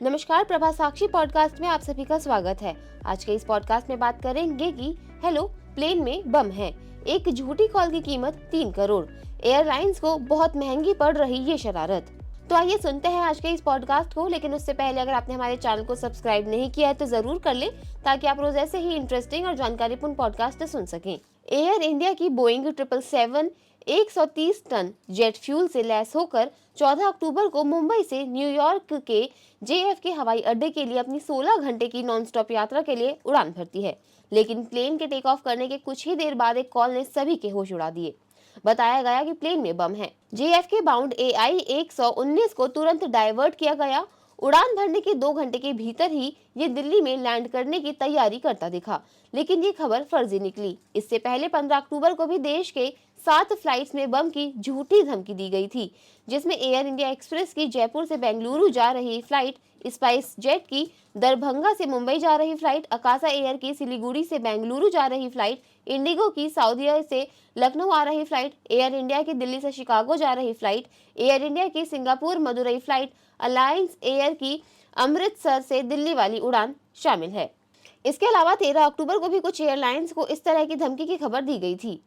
नमस्कार, प्रभा साक्षी पॉडकास्ट में आप सभी का स्वागत है। आज के इस पॉडकास्ट में बात करेंगे कि हेलो, प्लेन में बम है, एक झूठी कॉल की कीमत 3 करोड़, एयरलाइंस को बहुत महंगी पड़ रही ये शरारत। तो आइए सुनते हैं आज के इस पॉडकास्ट को। लेकिन उससे पहले अगर आपने हमारे चैनल को सब्सक्राइब नहीं किया है तो जरूर कर ले, ताकि आप रोज ऐसे ही इंटरेस्टिंग और जानकारीपूर्ण पॉडकास्ट सुन सकें। एयर इंडिया की बोइंग 777 130 टन जेट फ्यूल से लैस होकर 14 अक्टूबर को मुंबई से न्यूयॉर्क के JFK हवाई अड्डे के लिए अपनी 16 घंटे की नॉन स्टॉप यात्रा के लिए उड़ान भरती है। लेकिन प्लेन के टेक ऑफ करने के कुछ ही देर बाद एक कॉल ने सभी के होश उड़ा दिए। बताया गया कि प्लेन में बम है। JFK बाउंड AI 119 को तुरंत डाइवर्ट किया गया। उड़ान भरने के 2 घंटे के भीतर ही ये दिल्ली में लैंड करने की तैयारी करता दिखा, लेकिन ये खबर फर्जी निकली। इससे पहले 15 अक्टूबर को भी देश के 7 फ्लाइट्स में बम की झूठी धमकी दी गई थी, जिसमें एयर इंडिया एक्सप्रेस की जयपुर से बेंगलुरु जा रही फ्लाइट, स्पाइस जेट की दरभंगा से मुंबई जा रही फ्लाइट, अकाशा एयर की सिलीगुड़ी से बेंगलुरु जा रही फ्लाइट, इंडिगो की सऊदी से लखनऊ आ रही फ्लाइट, एयर इंडिया की दिल्ली से शिकागो जा रही फ्लाइट, एयर इंडिया की Singapore Madurai flight, alliance air की अमृतसर से दिल्ली वाली उड़ान शामिल है। इसके अलावा 13 अक्टूबर को भी कुछ एयरलाइंस को इस तरह की धमकी की खबर दी गई थी।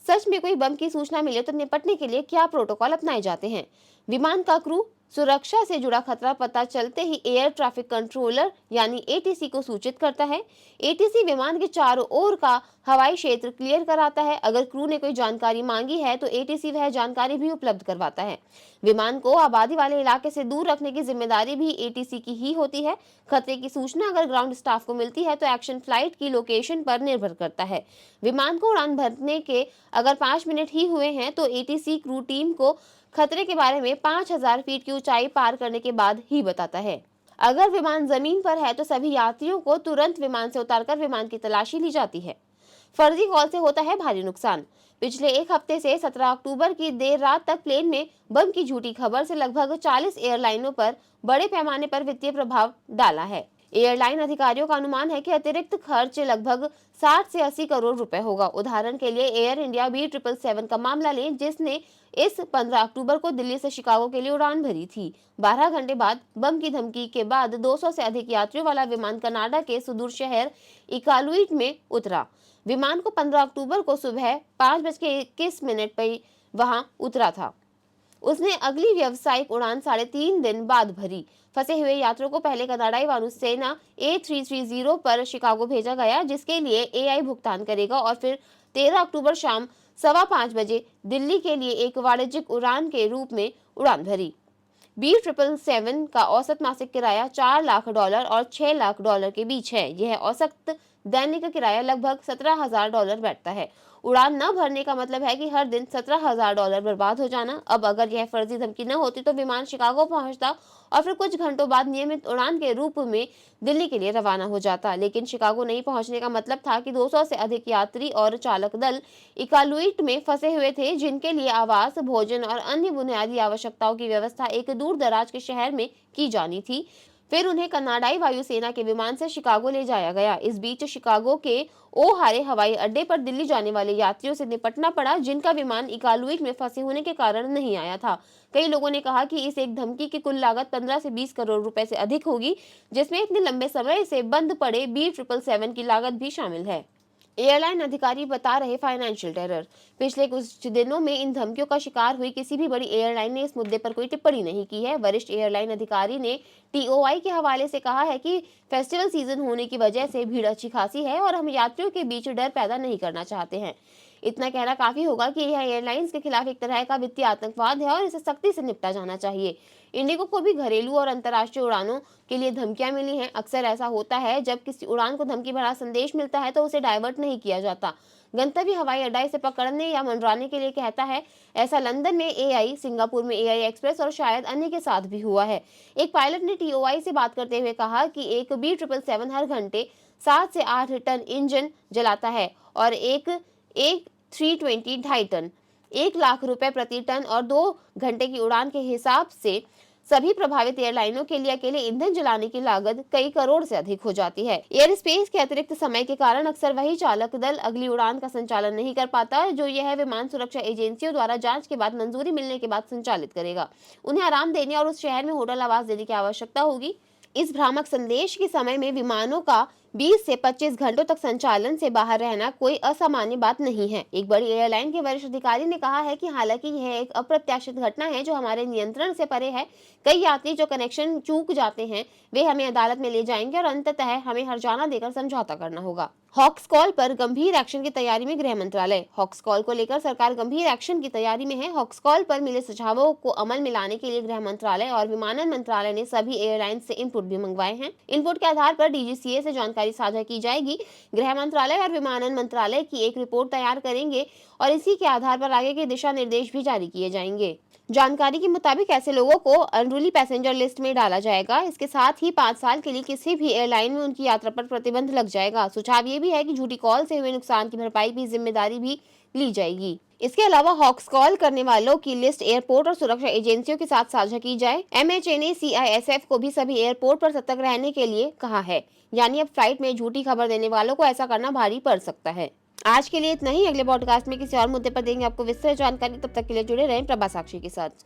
सच में कोई बम की सूचना मिले तो निपटने के लिए क्या प्रोटोकॉल अपनाए जाते हैं? विमान का क्रू सुरक्षा से जुड़ा खतरा पता चलते ही एयर ट्रैफिक कंट्रोलर यानी ATC को सूचित करता है। ATC विमान के चारों ओर का हवाई क्षेत्र क्लियर कराता है। अगर क्रू ने कोई जानकारी मांगी है तो ATC वह जानकारी भी उपलब्ध करवाता है। विमान को आबादी वाले इलाके से दूर रखने की जिम्मेदारी भी ATC की ही होती है। खतरे की सूचना अगर ग्राउंड स्टाफ को मिलती है तो एक्शन फ्लाइट की लोकेशन पर निर्भर करता है। विमान को उड़ान भरने के अगर 5 मिनट ही हुए हैं तो ATC क्रू टीम को खतरे के बारे में 5000 फीट की ऊंचाई पार करने के बाद ही बताता है। अगर विमान जमीन पर है तो सभी यात्रियों को तुरंत विमान से उतारकर विमान की तलाशी ली जाती है। फर्जी कॉल से होता है भारी नुकसान। पिछले एक हफ्ते से 17 अक्टूबर की देर रात तक प्लेन में बम की झूठी खबर से लगभग 40 एयरलाइनों पर बड़े पैमाने पर वित्तीय प्रभाव डाला है। एयरलाइन अधिकारियों का अनुमान है कि अतिरिक्त खर्च लगभग 60 से 80 करोड़ रुपए होगा। उदाहरण के लिए एयर इंडिया B777 का मामला लें, जिसने इस 15 अक्टूबर को दिल्ली से शिकागो के लिए उड़ान भरी थी। 12 घंटे बाद बम की धमकी के बाद 200 से अधिक यात्रियों वाला विमान कनाडा के सुदूर शहर इकालुइट में उतरा। विमान को 15 अक्टूबर को सुबह 5:21 पर वहां उतरा था। उसने अगली व्यावसायिक उड़ान 3.5 दिन बाद भरी। फंसे हुए यात्रियों को पहले कनाडाई वायुसेना A330 पर शिकागो भेजा गया, जिसके लिए AI भुगतान करेगा, और फिर 13 अक्टूबर शाम 5:15 बजे दिल्ली के लिए एक वाणिज्यिक उड़ान के रूप में उड़ान भरी। B777 का औसत मासिक किराया $4 लाख और $6 लाख के बीच है। यह औसत दैनिक किराया लगभग $17,000 बैठता है। उड़ान न भरने का मतलब है कि हर दिन $17,000 बर्बाद हो जाना। अब अगर यह फर्जी धमकी न होती तो विमान शिकागो पहुंचता और फिर कुछ घंटों बाद नियमित उड़ान के रूप में दिल्ली के लिए रवाना हो जाता। लेकिन शिकागो नहीं पहुंचने का मतलब था कि 200 से अधिक यात्री और चालक दल इकालुइट में फंसे हुए थे, जिनके लिए आवास, भोजन और अन्य बुनियादी आवश्यकताओं की व्यवस्था एक दूर दराज के शहर में की जानी थी। फिर उन्हें कनाडाई वायुसेना के विमान से शिकागो ले जाया गया। इस बीच शिकागो के ओहारे हवाई अड्डे पर दिल्ली जाने वाले यात्रियों से निपटना पड़ा, जिनका विमान इकालुइट में फंसे होने के कारण नहीं आया था। कई लोगों ने कहा कि इस एक धमकी की कुल लागत 15 से 20 करोड़ रुपए से अधिक होगी, जिसमें इतने लंबे समय से बंद पड़े B777 की लागत भी शामिल है। एयरलाइन अधिकारी बता रहे फाइनेंशियल टेरर। पिछले कुछ दिनों में इन धमकियों का शिकार हुई किसी भी बड़ी एयरलाइन ने इस मुद्दे पर कोई टिप्पणी नहीं की है। वरिष्ठ एयरलाइन अधिकारी ने TOI के हवाले से कहा है कि फेस्टिवल सीजन होने की वजह से भीड़ अच्छी खासी है और हम यात्रियों के बीच डर पैदा नहीं करना चाहते हैं। इतना कहना काफी होगा कि यह एयरलाइंस के खिलाफ एक तरह का वित्तीय आतंकवाद है और इसे सख्ती से निपटा जाना चाहिए। इंडिगो को भी घरेलू और अंतर्राष्ट्रीय उड़ानों के लिए धमकियां मिली हैं। अक्सर ऐसा होता है, जब किसी उड़ान को धमकी भरा संदेश मिलता है तो उसे डाइवर्ट नहीं किया जाता, गंतव्य हवाई अड्डा इसे पकड़ने या मंडराने के लिए कहता है। ऐसा लंदन में AI, सिंगापुर में AI एक्सप्रेस और शायद अन्य के साथ भी हुआ है। एक पायलट ने TOI से बात करते हुए कहा कि एक B777 हर घंटे 7 से 8 टन इंजन जलाता है और एक 320 2.5 टन, 1 लाख रुपए प्रति टन और 2 घंटे की उड़ान के हिसाब से सभी प्रभावित एयरलाइनों के लिए अकेले ईंधन जलाने की लागत कई करोड़ से अधिक हो जाती है। एयर स्पेस के अतिरिक्त समय के कारण अक्सर वही चालक दल अगली उड़ान का संचालन नहीं कर पाता, जो यह विमान सुरक्षा एजेंसियों द्वारा जांच के बाद मंजूरी मिलने के बाद संचालित करेगा। उन्हें आराम देने और उस शहर में होटल आवास देने की आवश्यकता होगी। इस भ्रामक संदेश के समय में विमानों का 20 से 25 घंटों तक संचालन से बाहर रहना कोई असामान्य बात नहीं है। एक बड़ी एयरलाइन के वरिष्ठ अधिकारी ने कहा है कि हालांकि यह एक अप्रत्याशित घटना है जो हमारे नियंत्रण से परे है। कई यात्री जो कनेक्शन चूक जाते हैं वे हमें अदालत में ले जाएंगे और अंततः हमें हर्जाना देकर समझौता करना होगा। हॉक्स कॉल पर गंभीर एक्शन की तैयारी में गृह मंत्रालय। हॉक्स कॉल को लेकर सरकार गंभीर एक्शन की तैयारी में है। हॉक्स कॉल पर मिले सुझावों को अमल में लाने के लिए गृह मंत्रालय और विमानन मंत्रालय ने सभी एयरलाइन से इनपुट भी मंगवाए हैं। इनपुट के आधार पर डीजीसीए से जानकारी साझा की जाएगी। गृह मंत्रालय और विमानन मंत्रालय की एक रिपोर्ट तैयार करेंगे और इसी के आधार पर आगे के दिशा निर्देश भी जारी किए जाएंगे। जानकारी के मुताबिक ऐसे लोगों को अनरूली पैसेंजर लिस्ट में डाला जाएगा। इसके साथ ही 5 साल के लिए किसी भी एयरलाइन में उनकी यात्रा पर प्रतिबंध लग जाएगा। सुझाव ये भी है कि झूठी कॉल से हुए नुकसान की भरपाई की जिम्मेदारी भी ली जाएगी। इसके अलावा हॉक्स कॉल करने वालों की लिस्ट एयरपोर्ट और सुरक्षा एजेंसियों के साथ साझा की जाए। एमएचए ने सीआईएसएफ को भी सभी एयरपोर्ट पर सतर्क रहने के लिए कहा है, यानी अब फ्लाइट में झूठी खबर देने वालों को ऐसा करना भारी पड़ सकता है। आज के लिए इतना ही। अगले पॉडकास्ट में किसी और मुद्दे पर देंगे आपको विस्तृत जानकारी। तब तक के लिए जुड़े रहें प्रभा साक्षी के साथ।